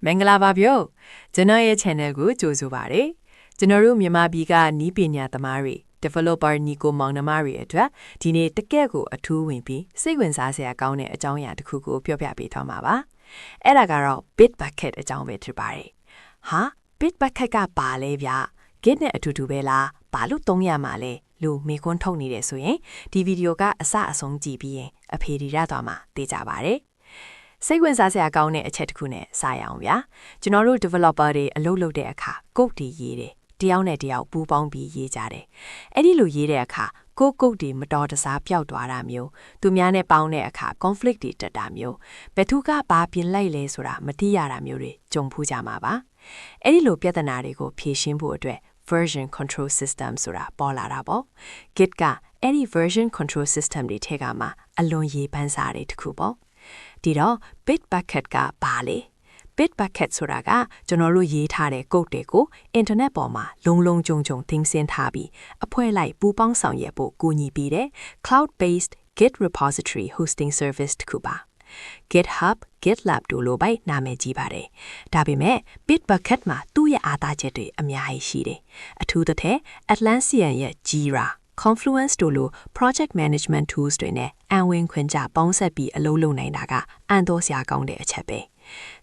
မင်္ဂလာပါဗျို့ကျွန်တော်ရဲ့ channel ကိုကြိုဆိုပါရစေကျွန်တော်တို့မြန်မာပြည်ကနီးပညာသမားတွေ developer ညီကိုမောင်နှမတွေအတွက်ဒီနေ့တကယ့်ကိုအထူးဝင်ပြီးစိတ်ဝင်စားစရာကောင်းတဲ့အကြောင်းအရာတစ်ခုကိုပြောပြပေးသွားမှာပါအဲ့ဒါကတော့ Bitbucket အကြောင်းပဲဖြစ်ပါတယ်ဟာ Bitbucket ကပါလဲဗျ Git နဲ့အတူတူပဲလားဘာလို့သုံးရမှာလဲလို့မေးခွန်းထုတ်နေတယ်ဆိုရင်ဒီဗီဒီယိုကအစအဆုံးကြည့်ပြီးရင်အဖြေရသွားမှာသိကြပါတယ်စိတ်ဝင်စားစရာကောင်းတဲ့အချက်တစ်ခုနဲ့စရအောင်ဗျာကျွန်တော်တို့ developer တွေအလုပ်လုပ်တဲ့အခါ code တွေရေးတယ်တယောက်နဲ့တယောက်ပူးပေါင်းပြီးရေးကြတယ်အဲ့ဒီလိုရေးတဲ့အခါcode တွေမတော်တဆပျောက်သွားတာမျိုးသူများနဲ့ပေါင်းတဲ့အခါ conflict တွေတက်တာမျိုးဘယ်သူကဘာပြင်လိုက်လဲဆိုတာမသိရတာမျိုးတွေကြုံဖူးကြမှာပါအဲ့ဒီလိုပြဿနာတွေကိုဖြေရှင်းဖို့အတွက် version control system ဆိုတာပေါ်လာတာပေါ့ Git ကအဲ့ဒီ version control system တွေထဲကမှအလွန်ရေးပန်းစားတွေတစ်ခုပေါ့ဒီတော့ Bitbucket ကဘာလဲ Bitbucket ဆိုတာကကျွန်တော်တို့ရေးထားတဲ့ code တွေကို internet ပေါ်မှာလုံခြုံတင်ဆင်းထားပြီးအဖွဲ့လိုက်ပူးပေါင်းဆောင်ရွက်ဖို့ကူညီပေးတဲ့ cloud-based Git repository hosting service တစ်ခုပါ GitHub, GitLab တို့လိုပဲနာမည်ကြီးပါတယ်ဒါပေမဲ့ Bitbucket မှာသူ့ရဲ့အားသာချက်တွေအများကြီးရှိတယ်အထူးသဖြင့် Atlassian ရဲ့ Jira Confluence တို့လို project management tools တွေနဲ့အံဝင်ခွင့်ကြပေါင်းဆက်ပြီးအလုပ်လုပ်နိုင်တာကအံ့တော်စရာကောင်းတဲ့အချက်ပဲ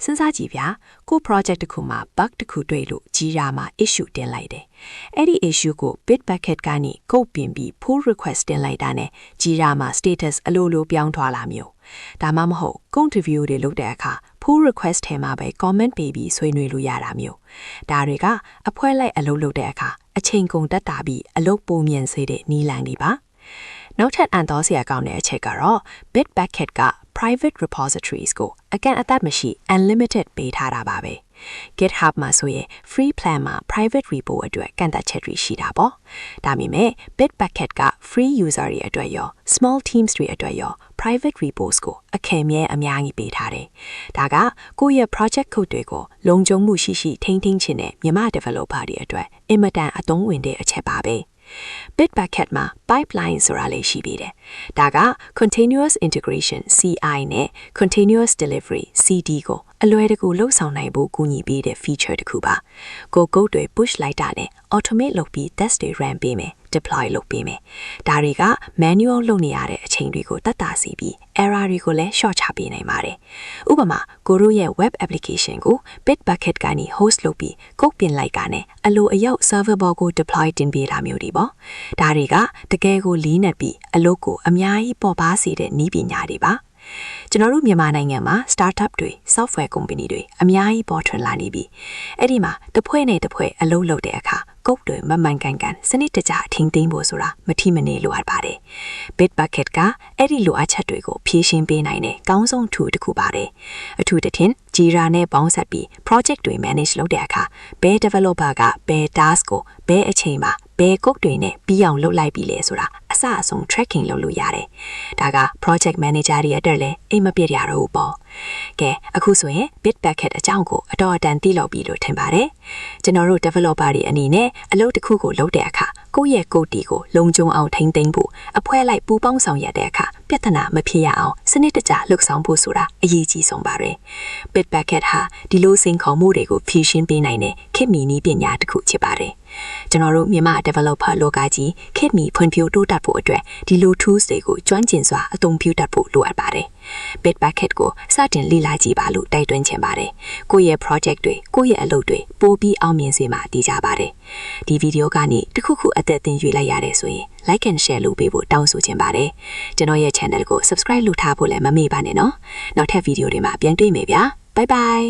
စဉ်းစားကြည့်ဗျာကို project တစ်ခုမှာ bug တစ်ခုတွေ့လို့ Jira မှာ issue တင်လိုက်တယ်အဲ့ဒီ issue ကို Bitbucket ကနေ code ပြင်ပြီး pull request တင်လိုက်တာနဲ့ Jira မှာ status အလိုလိုပြောင်းသွားလာမျိုးဒါမှမဟုတ် code review တွေလုပ်တဲ့အခါ pull request ထဲမှာပဲ comment ပေးပြီးဆွေးနွေးလို့ရတာမျိုးဒါတွေကအဖွဲလိုက်အလုပ်လုပ်တဲ့အခါအချိန်ကုန်တက်တာပြီးအလုပ်ပုံမြန်စေတဲ့နည်းလမ်းတွေပါနောက်ထပ်အံ့တော်စရာကောင်းတဲ့အချက်ကတော့ Bitbucket က private repositories ကိုအကန့်အသတ်မရှိ unlimited ပေးထားတာပါပဲ GitHub မှာဆိုရင် free plan မှာ private repo အတွက်ကန့်သတ်ချက်တွေရှိတာပေါ့ဒါပေမဲ့ Bitbucket က free user တွေအတွက်ရော small teams တွေအတွက်ရော private repos ကိုအခဲမြဲအများကြီးပေးထားတယ်ဒါကကိုယ့်ရဲ့ project code တွေကိုလုံခြုံမှုရှိထိန်းချင်တဲ့မြန်မာ developer တွေအတွက်အင်မတန်အသုံးဝင်တဲ့အချက်ပါပဲ Bitbucket မှာ pipeline ဆိုတာလေးရှိပြီးတယ်။ဒါက continuous integration CI နဲ့ continuous delivery CD ကိုအလွယ်တကူလှုပ်ဆောင်နိုင်ဖို့ကူညီပေးတဲ့ feature တစ်ခုပါ။ကို code တွေ push လိုက်တာနဲ့ automate လုပ်ပြီး test တွေ run ပေးမယ်။ deploy လုပ်ပေးမယ်။ဒါတွေက manual လုပ်နေရတဲ့အချိန်တွေကိုတတ်တာစီပြီး error တွေကိုလည်း short ချပေးနိုင်ပါတယ်။ဥပမာကိုတို့ရဲ့ web application ကို Bitbucket ကနေ host လုပ်ပြီး code ပြင်လိုက်တာနဲ့အလိုအရောက် server ပေါ်ကို deploy တင်ပေးတာမျိုးတွေပေါ့။ဒါတွေကတကယ်ကိုလေးနက်ပြီးအလုပ်ကိုအများကြီးပေါ်ပါစေတဲ့နည်းပညာတွေပါကျွန်တော်တို့မြန်မာနိုင်ငံမှာ startup တွေ software company တွေအများကြီးပေါ်ထွန်းလာနေပြီအဲ့ဒီမှာတစ်ဖွဲ့နဲ့တစ်ဖွဲ့အလုပ်လုပ်တဲ့အခါ code တွေမမှန်ကန်စနစ်တကျထိန်းသိမ်းဖို့ဆိုတာမထိမနေလိုအပ်ပါတယ် Bitbucket ကအဲ့ဒီလိုအပ်ချက်တွေကိုဖြေရှင်းပေးနိုင်တဲ့ကောင်းဆုံး tool တစ်ခုပါတယ်အထူးသဖြင့် Jira နဲ့ပေါင်းစပ်ပြီး project တွေ manage လုပ်တဲ့အခါဘယ် developer ကဘယ် task ကိုဘယ်အချိန်မှာဘယ် code တွေနဲ့ပြီးအောင်လုပ်လိုက်ပြီလဲဆိုတာအစအဆုံး tracking လုပ်လို့ရတယ်ဒါက project manager တွေအတွက်လည်းအိမ်မပြည့်ရတော့ဘူးပေါ့ကဲအခုဆိုရင် Bitbucket အကြောင်းကိုအတော်အတန်သိလောက်ပြီလို့ထင်ပါတယ်ကျွန်တော်တို့ developer တွေအနေနဲ့အလုပ်တစ်ခုကိုလုပ်တဲ့အခါကိုယ့်ရဲ့ code တွေကိုလုံခြုံအောင်ထိန်းသိမ်းဖို့အဖွဲ့လိုက်ပူးပေါင်းဆောင်ရွက်တဲ့အခါပြဿနာမဖြစ်ရအောင်စနစ်တကျလှုပ်ဆောင်ဖို့ဆိုတာအရေးကြီးဆုံးပါပဲ Bitbucket ဟာဒီလိုစိန်ခေါ်မှုတွေကိုဖြေရှင်းပေးနိုင်တဲ့ခေတ်မီနည်းပညာတစ်ခုဖြစ်ပါတယ်ကျွန်တော်တို့မြန်မာ developer လောကကြီးခေတ်မီဖွံ့ဖြိုးတိုးတက်ဖို့အတွက်ဒီလို tools တွေကိုကျွမ်းကျင်စွာအသုံးပြုတတ်ဖို့လိုအပ်ပါတယ် Bitbucket ကိုစတင်လေ့လာကြည့်ပါလို့တိုက်တွန်းချင်ပါတယ်ကိုယ့်ရဲ့ project တွေကိုယ့်ရဲ့အလုပ်တွေပိုပြီးအောင်မြင်စေမှာတည်ကြပါတယ်ဒီဗီဒီယိုကနေတစ်ခုခုအသက်သင်ယူလိုက်ရတဲ့ဆိုရင် like and share လုပ်ပေးဖို့တောင်းဆိုချင်ပါတယ်ကျွန်တော်ရဲ့ channel ကို subscribe လုပ်ထားဖို့လည်းမမေ့ပါနဲ့နော်နောက်ထပ်ဗီဒီယိုတွေမှာပြန်တွေ့မယ်ဗျာ bye bye